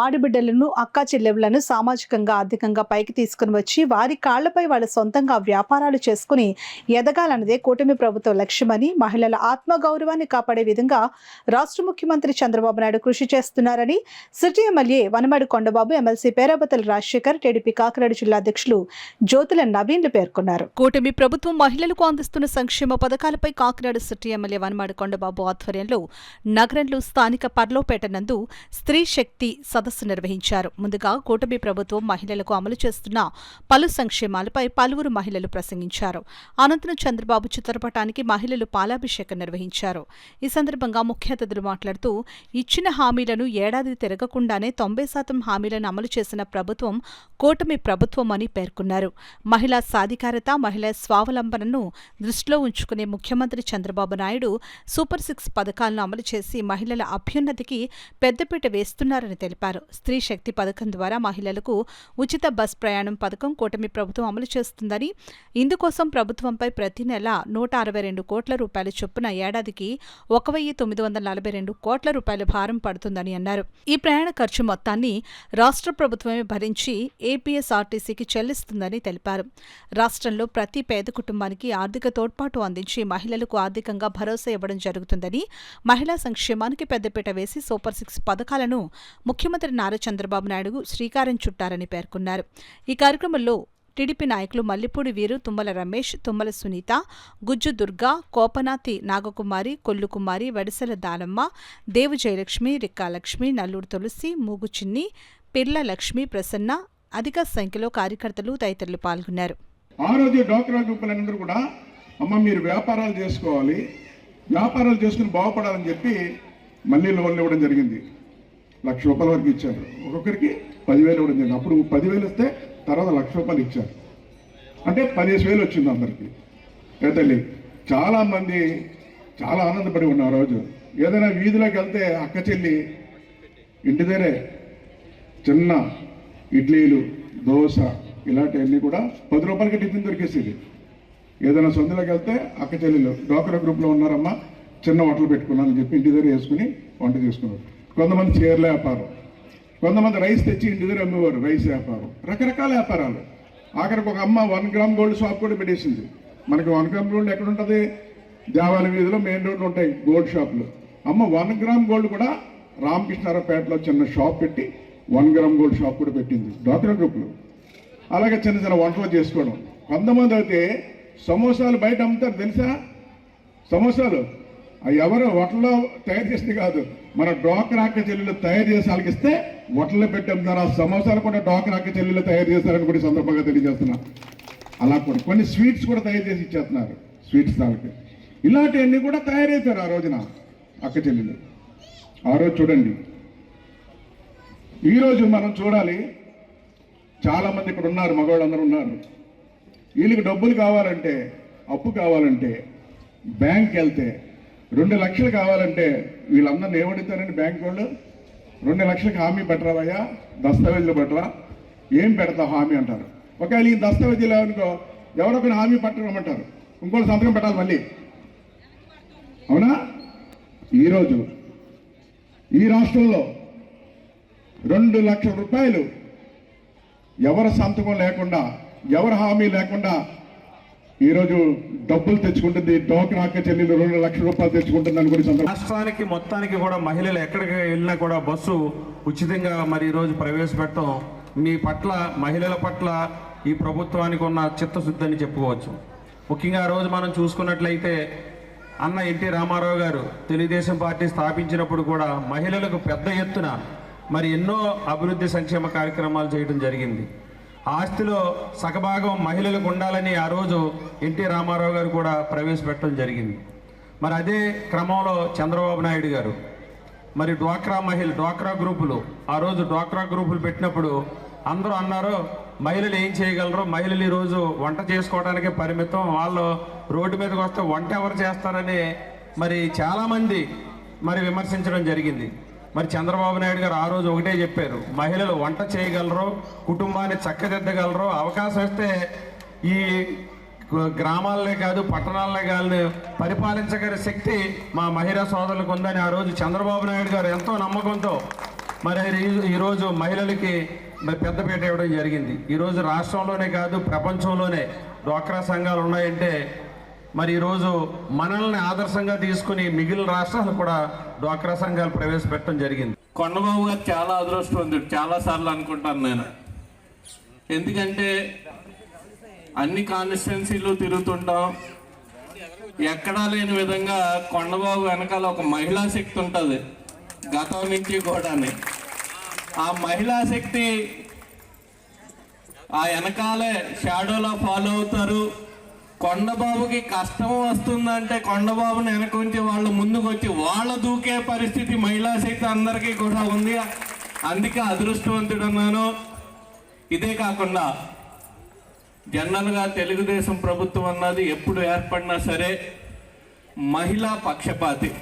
ఆడబిడ్డలను అక్కా చెల్లెళ్లను సామాజికంగా ఆర్థికంగా పైకి తీసుకుని వచ్చి వారి కాళ్లపై వాళ్ళ సొంతంగా వ్యాపారాలు చేసుకుని ఎదగాలన్నదే కూటమి ప్రభుత్వ లక్ష్యమని, మహిళల ఆత్మగౌరవాన్ని కాపాడే విధంగా రాష్ట్ర ముఖ్యమంత్రి చంద్రబాబు నాయుడు కృషి చేస్తున్నారని city MLA Vanamadi Kondababu, MLC Perabathula Rajasekhar, TDP Kakinada జిల్లా అధ్యక్షులు జ్యోతుల నవీన్లు పేర్కొన్నారు. కూటమి ప్రభుత్వం మహిళలకు అందిస్తున్న సంక్షేమ పథకాలపై కాకినాడ సిటీ ఎమ్మెల్యే వనమాడి కొండబాబు ఆధ్వర్యంలో నగరంలో స్థానిక పర్లోపేట నందు స్త్రీ శక్తి సదస్సు నిర్వహించారు. ముందుగా కూటమి ప్రభుత్వం మహిళలకు అమలు చేస్తున్న పలు సంక్షేమాలపై పలువురు మహిళలు ప్రసంగించారు. అనంతరం చంద్రబాబు చిత్రపటానికి మహిళలు పాలాభిషేకం నిర్వహించారు. ఈ సందర్భంగా ముఖ్య అతిథులు మాట్లాడుతూ, ఇచ్చిన హామీలను ఏడాది తిరగకుండానే 90% హామీలను అమలు చేసిన ప్రభుత్వం కూటమి ప్రభుత్వం అని పేర్కొన్నారు. మహిళా సాధికారత, మహిళా స్వావలంబనను దృష్టిలో ఉంచుకునే ముఖ్యమంత్రి చంద్రబాబు నాయుడు సూపర్ 6 పథకాలను అమలు చేసి మహిళల అభ్యున్నతికి పెద్దపీట వేస్తున్నారని తెలిపారు. స్త్రీ శక్తి పథకం ద్వారా మహిళలకు ఉచిత బస్ ప్రయాణం పథకం కూటమి ప్రభుత్వం అమలు చేస్తుందని, ఇందుకోసం ప్రభుత్వంపై ప్రతి నెల 162 కోట్ల రూపాయల చొప్పున ఏడాదికి 1942 కోట్ల రూపాయల భారం పడుతుందని అన్నారు. ఈ ప్రయాణ ఖర్చు మొత్తాన్ని రాష్ట్ర ప్రభుత్వమే భరించి ఏపీఎస్ఆర్టీసీకి చెల్లిస్తుందని తెలిపారు. రాష్ట్రంలో ప్రతి పేద కుటుంబానికి ఆర్థిక తోడ్పాటు అందించి మహిళలకు ఆర్థికంగా భరోసా ఇవ్వడం జరుగుతుందని, మహిళా సంక్షేమానికి పెద్దపీట వేసి సూపర్ 6 పథకాలను ముఖ్యమంత్రి నారా చంద్రబాబు నాయుడు శ్రీకారం చుట్టారని పేర్కొన్నారు. ఈ కార్యక్రమంలో టీడీపీ నాయకులు మల్లిపూడి వీరు, తుమ్మల రమేష్, తుమ్మల సునీత, గుజ్జు దుర్గా, కోపనాతి నాగకుమారి, కొల్లుకుమారి, వడిసెల దానమ్మ, దేవు జయలక్ష్మి, రిక్కాలక్ష్మి, నల్లూరు తులసి, మూగు చిన్ని, పిర్ల లక్ష్మి, ప్రసన్న అధిక సంఖ్యలో కార్యకర్తలు తదితరులు పాల్గొన్నారు. ఆ రోజు డ్వాక్రా గ్రూపులందరూ కూడా అమ్మ మీరు వ్యాపారాలు చేసుకోవాలి, వ్యాపారాలు చేసుకుని బాగుపడాలని చెప్పి మళ్ళీ లోన్లు ఇవ్వడం జరిగింది. 1,00,000 రూపాయల వరకు ఇచ్చారు. ఒక్కొక్కరికి 10,000 ఇవ్వడం జరిగింది. అప్పుడు 10,000 ఇస్తే తర్వాత 1,00,000 రూపాయలు ఇచ్చారు. అంటే 15,000 వచ్చింది అందరికి. తల్లి చాలామంది చాలా ఆనందపడి ఉన్నారు. రోజు ఏదైనా వీధిలోకి వెళ్తే అక్క చెల్లి ఇంటి దగ్గరే చిన్న ఇడ్లీలు, దోశ ఇలాంటివన్నీ కూడా 10 రూపాయలకి టిఫిన్ దొరికేసేది. ఏదైనా సొంతలోకి వెళ్తే అక్క చెల్లెలు డ్వాక్రా గ్రూప్లో ఉన్నారమ్మా, చిన్న హోటల్ పెట్టుకున్నానని చెప్పి ఇంటి దగ్గర వేసుకుని వంట చేసుకున్నారు. కొంతమంది చీరల వ్యాపారం, కొంతమంది రైస్ తెచ్చి ఇంటి దగ్గర అమ్మేవారు, రైస్ వ్యాపారం, రకరకాల వ్యాపారాలు. ఆఖరికి ఒక అమ్మ 1 గ్రామ్ గోల్డ్ షాప్ కూడా పెట్టేసింది. మనకి 1 గ్రామ్ గోల్డ్ ఎక్కడ ఉంటుంది? దేవాలయ వీధిలో మెయిన్ రోడ్లు ఉంటాయి గోల్డ్ షాపులు. అమ్మ 1 గ్రామ్ గోల్డ్ కూడా రామకృష్ణారావుపేటలో చిన్న షాప్ పెట్టి 1 గ్రామ్ గోల్డ్ షాప్ కూడా పెట్టింది డ్వాక్రా గ్రూపులు. అలాగే చిన్న చిన్న వంటలు చేసుకోవడం. కొంతమంది అయితే సమోసాలు బయట అమ్ముతారు తెలుసా? సమోసాలు అవి ఎవరు హోటల్లో తయారు చేసింది కాదు, మన డ్వాక్రా అక్క చెల్లెలు తయారు చేసి వాళ్ళకిస్తే హోటల్లో పెట్టి అమ్ముతారు. ఆ సమోసాలు కూడా డ్వాక్రా అక్క చెల్లెలు తయారు చేస్తారని కూడా సందర్భంగా తెలియజేస్తున్నా. అలా కూడా కొన్ని స్వీట్స్ కూడా తయారు చేసి ఇచ్చేస్తున్నారు, స్వీట్స్ తాలకి. ఇలాంటివన్నీ కూడా తయారైపోయారు ఆ రోజున అక్క చెల్లెలు. ఆ రోజు చూడండి. ఈరోజు మనం చూడాలి, చాలామంది ఇక్కడ ఉన్నారు, మగవాళ్ళందరూ ఉన్నారు. వీళ్ళకి డబ్బులు కావాలంటే, అప్పు కావాలంటే బ్యాంక్కి వెళ్తే 2 లక్షలు కావాలంటే వీళ్ళందరినీ ఏమడుతారని బ్యాంక్ వాళ్ళు, 2 లక్షలకు హామీ పెట్టరావయ్యా, దస్తావేజులు పెట్టరా, ఏం పెడతావు హామీ అంటారు. ఒకవేళ ఈ దస్తావేజీలు అనుకో ఎవరొకరు హామీ పట్టరమంటారు, ఇంకోటి సంతకం పెట్టాలి మళ్ళీ. అవునా? ఈరోజు ఈ రాష్ట్రంలో 2 లక్షల రూపాయలు ఎవరి సంతకం లేకుండా, ఎవరి హామీ లేకుండా ఈరోజు డబ్బులు తెచ్చుకుంటుంది డ్వాక్రా అక్క చెల్లెలు 2 లక్షల రూపాయలు తెచ్చుకుంటుందని కూడా రాష్ట్రానికి మొత్తానికి కూడా మహిళలు ఎక్కడికి వెళ్ళినా కూడా బస్సు ఉచితంగా మరి ఈరోజు ప్రవేశపెట్టడం మీ పట్ల, మహిళల పట్ల ఈ ప్రభుత్వానికి ఉన్న చిత్తశుద్ధి అని చెప్పుకోవచ్చు. ముఖ్యంగా ఆ రోజు మనం చూసుకున్నట్లయితే అన్న ఎన్టీ రామారావు గారు తెలుగుదేశం పార్టీ స్థాపించినప్పుడు కూడా మహిళలకు పెద్ద ఎత్తున మరి ఎన్నో అభివృద్ధి సంక్షేమ కార్యక్రమాలు చేయడం జరిగింది. ఆస్తిలో సగభాగం మహిళలకు ఉండాలని ఆ రోజు ఎన్టీ రామారావు గారు కూడా ప్రవేశపెట్టడం జరిగింది. మరి అదే క్రమంలో చంద్రబాబు నాయుడు గారు మరి డ్వాక్రా గ్రూపులు, ఆ రోజు డ్వాక్రా గ్రూపులు పెట్టినప్పుడు అందరూ అన్నారు మహిళలు ఏం చేయగలరు, మహిళలు ఈరోజు వంట చేసుకోవడానికే పరిమితం, వాళ్ళు రోడ్డు మీదకి వస్తే వంట ఎవరు చేస్తారని మరి చాలామంది మరి విమర్శించడం జరిగింది. మరి చంద్రబాబు నాయుడు గారు ఆ రోజు ఒకటే చెప్పారు, మహిళలు వంట చేయగలరు, కుటుంబాన్ని చక్కదిద్దగలరు, అవకాశం ఇస్తే ఈ గ్రామాలనే కాదు పట్టణాలనే కాదు పరిపాలించగల శక్తి మా మహిళా సోదరులకు ఉందని ఆ రోజు చంద్రబాబు నాయుడు గారు ఎంతో నమ్మకంతో మరి ఈరోజు మహిళలకి మరి పెద్దపీట ఇవ్వడం జరిగింది. ఈరోజు రాష్ట్రంలోనే కాదు ప్రపంచంలోనే డ్వాక్రా సంఘాలు ఉన్నాయంటే మరి ఈరోజు మనల్ని ఆదర్శంగా తీసుకుని మిగిలిన రాష్ట్రాలు కూడా డ్వాక్రా సంఘాలు ప్రవేశపెట్టడం జరిగింది. కొండబాబు గారు చాలా అదృష్టవంతుడు, చాలాసార్లు అనుకుంటాను నేను. ఎందుకంటే అన్ని కాన్స్టిట్యున్సీలు తిరుగుతుంటాం, ఎక్కడా లేని విధంగా కొండబాబు వెనకాల ఒక మహిళా శక్తి ఉంటుంది గతం నుంచి కూడానే. ఆ మహిళా శక్తి ఆ వెనకాలే షాడోలో ఫాలో అవుతారు. కొండబాబుకి కష్టం వస్తుందంటే కొండబాబుని వెనక ఉంచి వాళ్ళు ముందుకు వచ్చి వాళ్ళ దూకే పరిస్థితి మహిళా శక్తి అందరికీ కూడా ఉంది. అందుకే అదృష్టవంతుడు అన్నాను. ఇదే కాకుండా జనరల్గా తెలుగుదేశం ప్రభుత్వం అన్నది ఎప్పుడు ఏర్పడినా సరే మహిళా పక్షపాతి.